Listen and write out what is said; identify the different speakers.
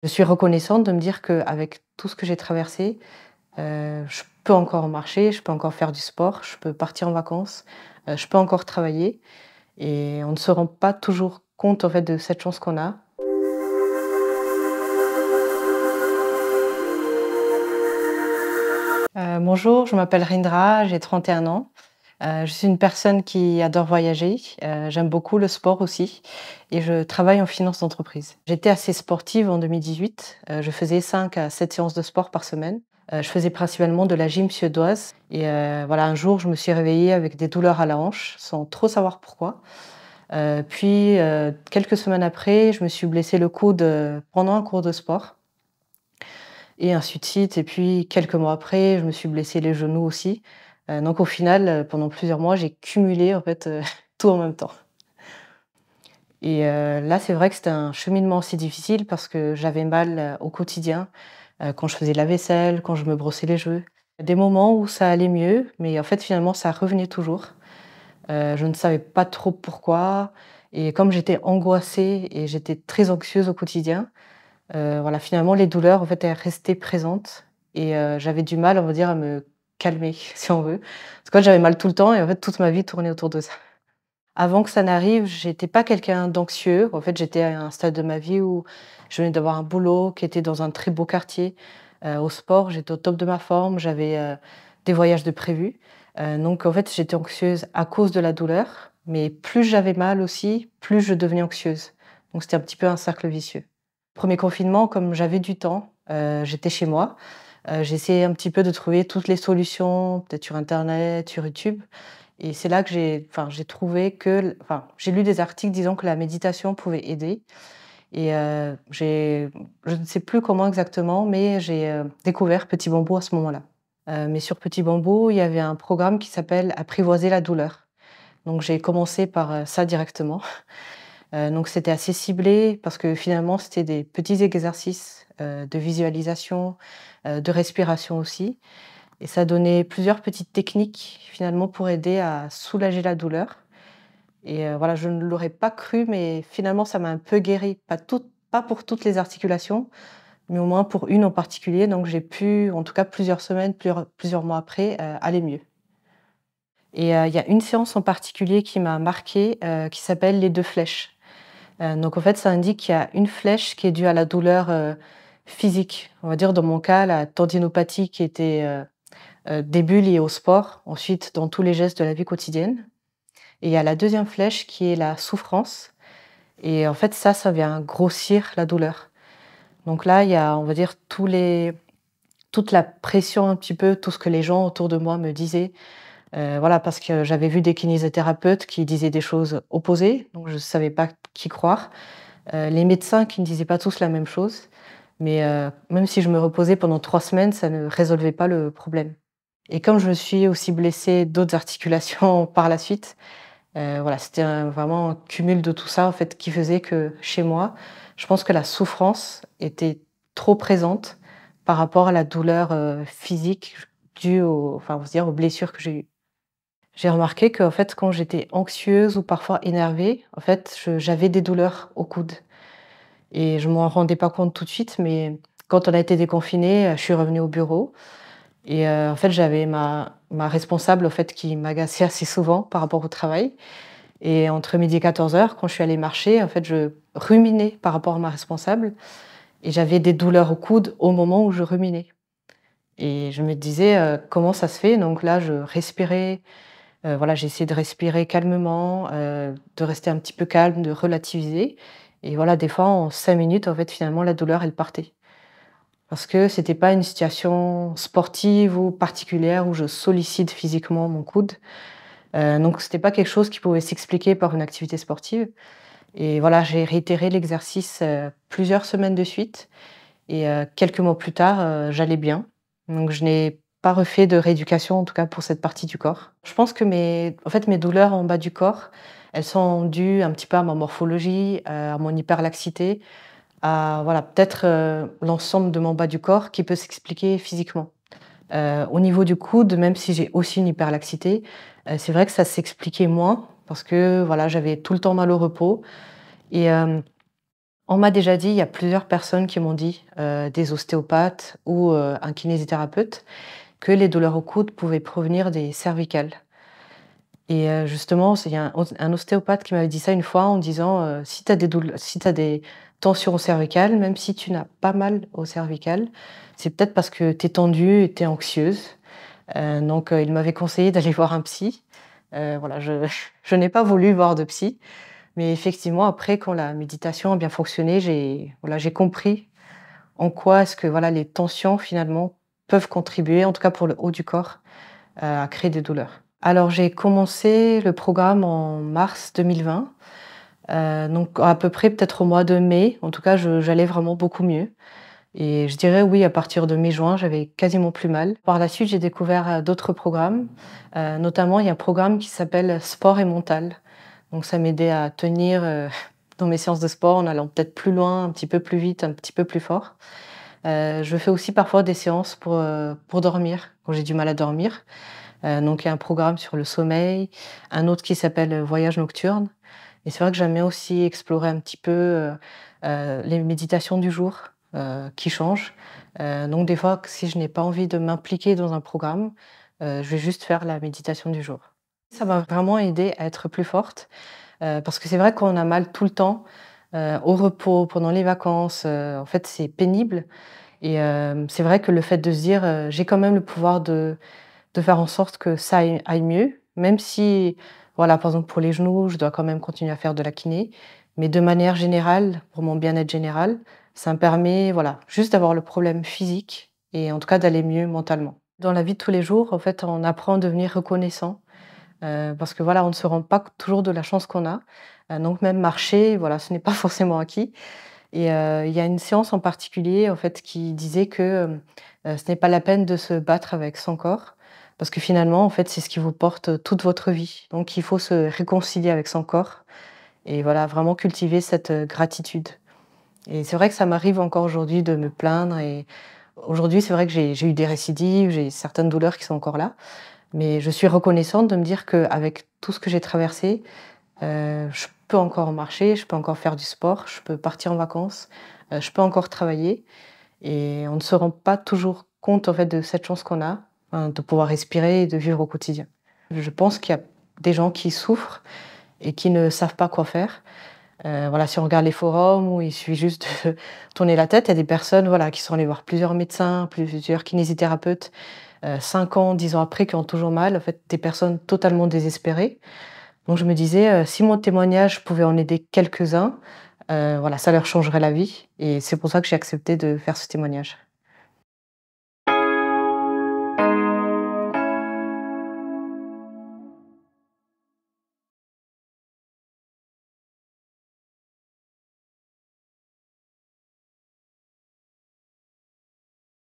Speaker 1: Je suis reconnaissante de me dire qu'avec tout ce que j'ai traversé, je peux encore marcher, je peux encore faire du sport, je peux partir en vacances, je peux encore travailler et on ne se rend pas toujours compte, en fait, de cette chance qu'on a. Bonjour, je m'appelle Rindra, j'ai 31 ans. Je suis une personne qui adore voyager, j'aime beaucoup le sport aussi et je travaille en finance d'entreprise. J'étais assez sportive en 2018, je faisais 5 à 7 séances de sport par semaine. Je faisais principalement de la gym suédoise et voilà, un jour, je me suis réveillée avec des douleurs à la hanche sans trop savoir pourquoi. Quelques semaines après, je me suis blessé le coude, pendant un cours de sport et ainsi de suite et puis quelques mois après, je me suis blessé les genoux aussi. Donc au final, pendant plusieurs mois, j'ai cumulé en fait, tout en même temps là, c'est vrai que c'était un cheminement aussi difficile parce que j'avais mal, au quotidien, quand je faisais la vaisselle, quand je me brossais les cheveux. Des moments où ça allait mieux, mais en fait, finalement, ça revenait toujours. Je ne savais pas trop pourquoi et comme j'étais angoissée et j'étais très anxieuse au quotidien, voilà, finalement, les douleurs, en fait, elles restaient présentes et j'avais du mal, on va dire, à me calmer, si on veut. Parce que j'avais mal tout le temps et en fait, toute ma vie tournait autour de ça. Avant que ça n'arrive, j'étais pas quelqu'un d'anxieux. En fait, j'étais à un stade de ma vie où je venais d'avoir un boulot qui était dans un très beau quartier. Au sport, j'étais au top de ma forme, j'avais, des voyages de prévus. Donc en fait, j'étais anxieuse à cause de la douleur, mais plus j'avais mal aussi, plus je devenais anxieuse. Donc c'était un petit peu un cercle vicieux. Premier confinement, comme j'avais du temps, j'étais chez moi. J'ai essayé un petit peu de trouver toutes les solutions, peut-être sur internet, sur YouTube et c'est là que j'ai trouvé que j'ai lu des articles disant que la méditation pouvait aider et je ne sais plus comment exactement, mais j'ai, découvert Petit Bambou à ce moment-là. Mais sur Petit Bambou, il y avait un programme qui s'appelle «Apprivoiser la douleur». Donc j'ai commencé par, ça directement. Donc c'était assez ciblé parce que finalement, c'était des petits exercices, de visualisation, de respiration aussi et ça donnait plusieurs petites techniques finalement pour aider à soulager la douleur et voilà, je ne l'aurais pas cru, mais finalement ça m'a un peu guérie. Pas pour toutes les articulations, mais au moins pour une en particulier, donc j'ai pu, en tout cas plusieurs semaines, plusieurs mois après, aller mieux et il y a une séance en particulier qui m'a marquée, qui s'appelle les 2 flèches. Donc en fait, ça indique qu'il y a une flèche qui est due à la douleur, physique. On va dire dans mon cas, la tendinopathie qui était, début lié au sport, ensuite dans tous les gestes de la vie quotidienne et il y a la deuxième flèche qui est la souffrance et en fait ça vient grossir la douleur. Donc là, il y a, on va dire, toute la pression un petit peu, tout ce que les gens autour de moi me disaient, voilà, parce que j'avais vu des kinésithérapeutes qui disaient des choses opposées, donc je ne savais pas qui croire. Les médecins qui ne disaient pas tous la même chose, mais même si je me reposais pendant 3 semaines, ça ne résolvait pas le problème. Et comme je me suis aussi blessée d'autres articulations par la suite, voilà, c'était vraiment un cumul de tout ça, en fait, qui faisait que chez moi, je pense que la souffrance était trop présente par rapport à la douleur, physique due on va dire aux blessures que j'ai eues. J'ai remarqué qu'en fait, quand j'étais anxieuse ou parfois énervée, en fait, j'avais des douleurs au coude et je m'en rendais pas compte tout de suite, mais quand on a été déconfinés, je suis revenue au bureau et en fait, j'avais ma responsable, en fait, qui m'agaçait assez souvent par rapport au travail et entre midi et 14h, quand je suis allée marcher, en fait, je ruminais par rapport à ma responsable et j'avais des douleurs au coude au moment où je ruminais et je me disais: «Comment ça se fait?» Donc là, je respirais, voilà, j'ai essayé de respirer calmement, de rester un petit peu calme, de relativiser et voilà, des fois, en 5 minutes, en fait, finalement, la douleur, elle partait. Parce que c'était pas une situation sportive ou particulière où je sollicite physiquement mon coude. Donc c'était pas quelque chose qui pouvait s'expliquer par une activité sportive et voilà, j'ai réitéré l'exercice, plusieurs semaines de suite et quelques mois plus tard, j'allais bien. Donc je n'ai pas refait de rééducation, en tout cas pour cette partie du corps. Je pense que mes douleurs en bas du corps, elles sont dues un petit peu à ma morphologie, à mon hyperlaxité, à voilà, peut-être, l'ensemble de mon bas du corps qui peut s'expliquer physiquement. Au niveau du coude, même si j'ai aussi une hyperlaxité, c'est vrai que ça s'expliquait moins parce que voilà, j'avais tout le temps mal au repos et On m'a déjà dit, il y a plusieurs personnes qui m'ont dit, des ostéopathes ou un kinésithérapeute, que les douleurs au coude pouvaient provenir des cervicales. Et justement, il y a un ostéopathe qui m'avait dit ça une fois en disant, «Si tu as des tensions cervicales, même si tu n'as pas mal au cervical, c'est peut-être parce que tu es tendue et tu es anxieuse». Donc il m'avait conseillé d'aller voir un psy. Voilà, je je n'ai pas voulu voir de psy, mais effectivement après quand la méditation a bien fonctionné, j'ai compris en quoi est-ce que, voilà, les tensions finalement peuvent contribuer, en tout cas pour le haut du corps, à créer des douleurs. Alors j'ai commencé le programme en mars 2020, donc à peu près peut-être au mois de mai. En tout cas, j'allais vraiment beaucoup mieux et je dirais oui, à partir de mai-juin, j'avais quasiment plus mal. Par la suite, j'ai découvert, d'autres programmes, notamment il y a un programme qui s'appelle Sport et mental. Donc ça m'aidait à tenir, dans mes séances de sport en allant peut-être plus loin, un petit peu plus vite, un petit peu plus fort. Je fais aussi parfois des séances pour dormir, quand j'ai du mal à dormir. Donc il y a un programme sur le sommeil, un autre qui s'appelle, Voyage nocturne et c'est vrai que j'aime bien aussi explorer un petit peu, les méditations du jour, qui changent. Donc des fois, si je n'ai pas envie de m'impliquer dans un programme, je vais juste faire la méditation du jour. Ça m'a vraiment aidée à être plus forte, parce que c'est vrai qu'on a mal tout le temps, au repos, pendant les vacances, en fait, c'est pénible et c'est vrai que le fait de se dire, «J'ai quand même le pouvoir de faire en sorte que ça aille mieux», même si, voilà, par exemple pour les genoux, je dois quand même continuer à faire de la kiné, mais de manière générale, pour mon bien-être général, ça me permet, voilà, juste d'avoir le problème physique et en tout cas d'aller mieux mentalement. Dans la vie de tous les jours, en fait, on apprend à devenir reconnaissant, parce que, voilà, on ne se rend pas toujours de la chance qu'on a, donc même marcher, voilà, ce n'est pas forcément acquis et il y a une séance en particulier, en fait, qui disait que, ce n'est pas la peine de se battre avec son corps parce que finalement, en fait, c'est ce qui vous porte toute votre vie. Donc il faut se réconcilier avec son corps et voilà, vraiment cultiver cette, gratitude et c'est vrai que ça m'arrive encore aujourd'hui de me plaindre et aujourd'hui, c'est vrai que j'ai eu des récidives, j'ai certaines douleurs qui sont encore là, mais je suis reconnaissante de me dire qu'avec tout ce que j'ai traversé, je peux encore marcher, je peux encore faire du sport, je peux partir en vacances, je peux encore travailler et on ne se rend pas toujours compte, en fait, de cette chance qu'on a, de pouvoir respirer et de vivre au quotidien. Je pense qu'il y a des gens qui souffrent et qui ne savent pas quoi faire. Voilà, si on regarde les forums où il suffit juste de tourner la tête, il y a des personnes, voilà, qui sont allées voir plusieurs médecins, plusieurs kinésithérapeutes, 5 ans, 10 ans après, qui ont toujours mal, en fait, des personnes totalement désespérées. Donc je me disais, si mon témoignage pouvait en aider quelques-uns, voilà, ça leur changerait la vie et c'est pour ça que j'ai accepté de faire ce témoignage.